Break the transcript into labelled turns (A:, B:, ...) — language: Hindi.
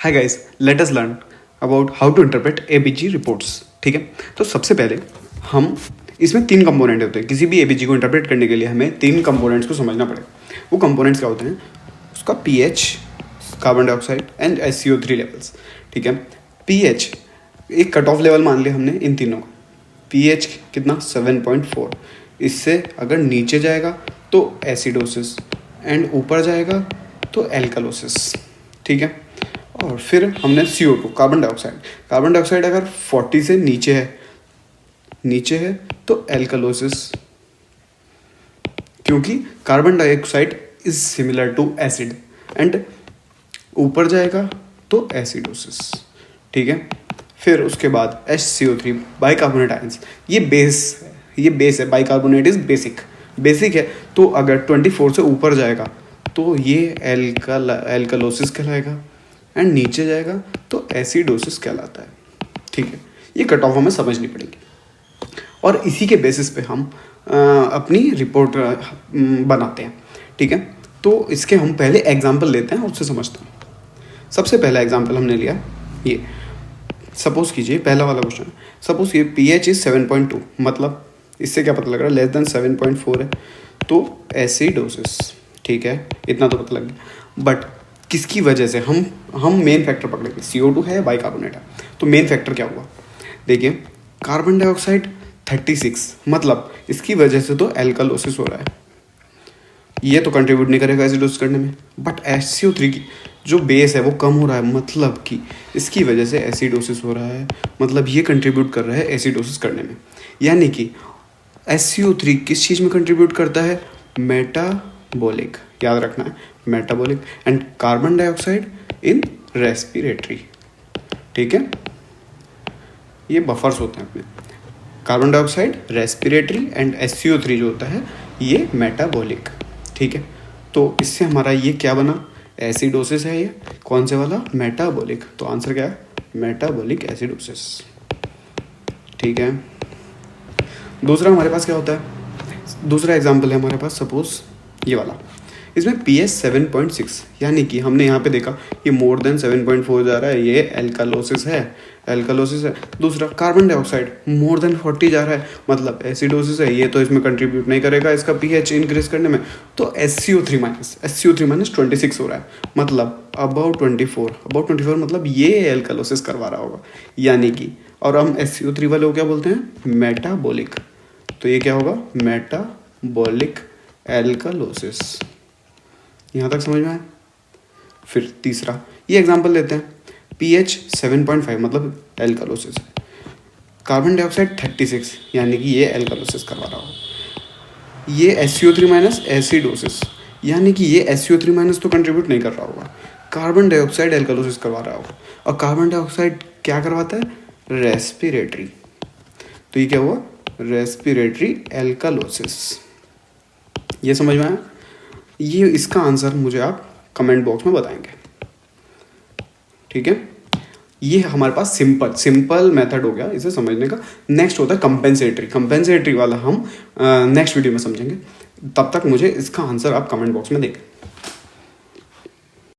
A: Hi guys, let us learn about how to interpret ABG reports. ठीक है, तो सबसे पहले हम इसमें 3 कंपोनेंट होते हैं। किसी भी एबीजी को इंटरप्रेट करने के लिए हमें 3 कंपोनेंट्स को समझना पड़ेगा। वो कंपोनेंट्स क्या होते हैं? उसका pH, carbon dioxide and SCO3 levels. ठीक है, पीएच एक कट ऑफ लेवल मान लिया हमने इन तीनों का। पीएच कितना? 7.4। इससे अगर नीचे जाएगा तो एसिडोसिस एंड ऊपर जाएगा तो एल्कलोसिस। ठीक है, और फिर हमने CO2 कार्बन डाइऑक्साइड अगर 40 से नीचे है तो एल्कलोसिस, क्योंकि carbon dioxide is similar to acid, and ऊपर जाएगा तो एसिडोसिस। ठीक है, फिर उसके बाद HCO3 बाइकार्बोनेट आयंस। ये बेस है। बाइकार्बोनेट इज बेसिक है। तो अगर 24 से ऊपर जाएगा तो ये एल्कलोसिस कहलाएगा, एंड नीचे जाएगा तो एसिडोसिस कहलाता है। ठीक है, ये कट ऑफ हमें समझनी पड़ेगी और इसी के बेसिस पे हम अपनी रिपोर्ट बनाते हैं। ठीक है, तो इसके हम पहले एग्जाम्पल लेते हैं और उससे समझते हैं। सबसे पहला एग्जाम्पल हमने लिया ये। सपोज कीजिए, पहला वाला क्वेश्चन, सपोज ये पीएच इज 7.2, मतलब इससे क्या पता लग रहा है? लेस देन 7.4 है तो एसिडोसिस। ठीक है, इतना तो पता लग गया। बट किसकी वजह से? हम मेन फैक्टर पकड़ेंगे। CO2 है, बाइकार्बोनेट है, तो मेन फैक्टर क्या हुआ? देखिए, कार्बन डाइऑक्साइड 36, मतलब इसकी वजह से तो एल्कलोसिस हो रहा है। ये तो कंट्रीब्यूट नहीं करेगा एसिडोसिस करने में। बट SCO3 की जो बेस है वो कम हो रहा है, मतलब कि इसकी वजह से एसिडोसिस हो रहा है, मतलब ये कंट्रीब्यूट कर रहा है एसिडोसिस करने में। यानी कि SCO3 किस चीज़ में कंट्रीब्यूट करता है? मेटाबॉलिक, याद रखना है, metabolic, and carbon dioxide in respiratory. ठीक है, ये बफर्स होते हैं अपने। Carbon dioxide respiratory and SCO3 जो होता है ये मेटाबॉलिक। ठीक है, तो इससे हमारा ये क्या बना? एसिडोसिस है। ये कौन से वाला? मेटाबॉलिक। तो आंसर क्या है? Metabolic acidosis. ठीक है, दूसरा हमारे पास क्या होता है? दूसरा एग्जाम्पल है हमारे पास, सपोज ये वाला। इसमें pH 7.6, यानी कि हमने यहाँ पे देखा ये मोर देन 7.4 जा रहा है, ये एल्कलोसिस है। दूसरा कार्बन डाइऑक्साइड मोर देन 40 जा रहा है, मतलब एसिडोसिस है। ये तो इसमें कंट्रीब्यूट नहीं करेगा इसका pH इंक्रीज करने में। तो SCO3 माइनस 26 हो रहा है, मतलब अबाउट 24 मतलब ये एल्कलोसिस करवा रहा होगा। यानी कि, और हम SCO3 वाले को क्या बोलते हैं? मेटाबॉलिक। तो ये क्या होगा? Metabolic alkalosis. यहाँ तक समझ में आया? फिर तीसरा ये एग्जांपल लेते हैं। pH 7.5 मतलब एल्कलोसिस है। कार्बन डाइऑक्साइड 36, यानी कि ये एल्कलोसिस करवा रहा होगा। ये SCO3 माइनस एसिडोसिस, यानी कि ये SCO3 माइनस तो कंट्रीब्यूट नहीं कर रहा होगा, कार्बन डाइऑक्साइड एल्कलोसिस करवा रहा होगा। और कार्बन डाइऑक्साइड क्या करवाता है? रेस्पिरेटरी। तो ये क्या हुआ? Respiratory alkalosis. ये समझ में आया? ये इसका आंसर मुझे आप कमेंट बॉक्स में बताएंगे। ठीक है, ये हमारे पास सिंपल मेथड हो गया इसे समझने का। नेक्स्ट होता है कंपेंसेटरी वाला हम नेक्स्ट वीडियो में समझेंगे। तब तक मुझे इसका आंसर आप कमेंट बॉक्स में दें।